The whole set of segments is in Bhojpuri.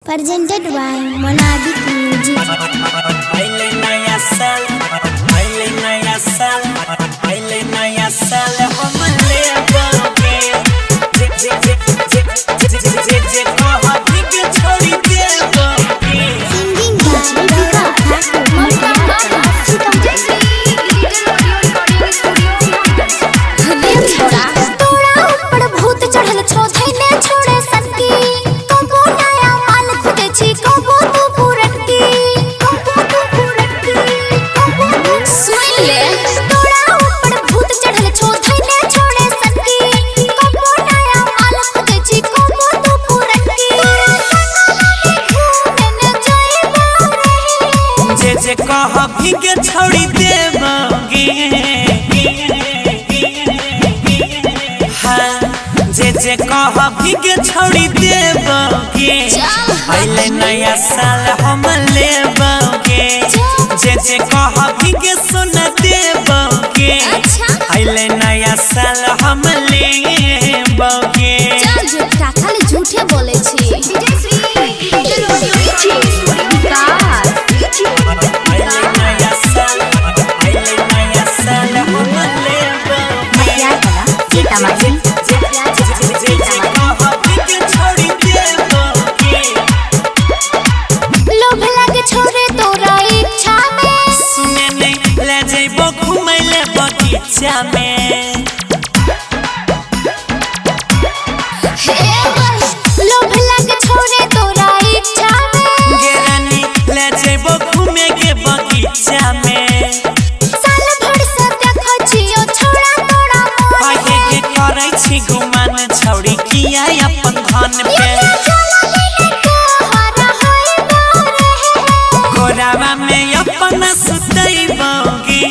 Presented by Monadic Music. जे कह भीगे छोड़ी देबोगे हाँ जे कह भीगे छोड़ी देबोगे पहले नया साल हम लेबोगे जे कह भीगे सोना देबोगे पहले नया साल हम लेबोगे खाली झूठे बोले छी। लोभ लगे छोरे तोरा इच्छा में गेरानी ले जेबो घूमे के बगीचा में साल भर से देखो छियो छोड़ा तोरा मोह के करै छी गुमान छौड़ी किया अपन धन पे गोरावा में अपन सुतैबोगे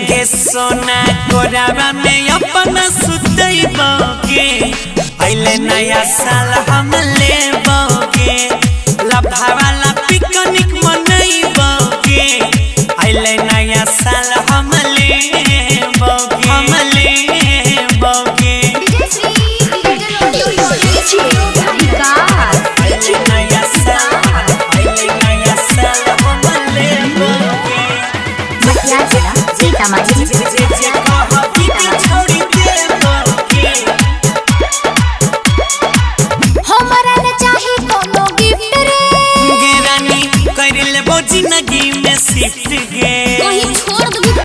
गे सोना गोरावा में अपन सुतैबोगे पहले नया साल हम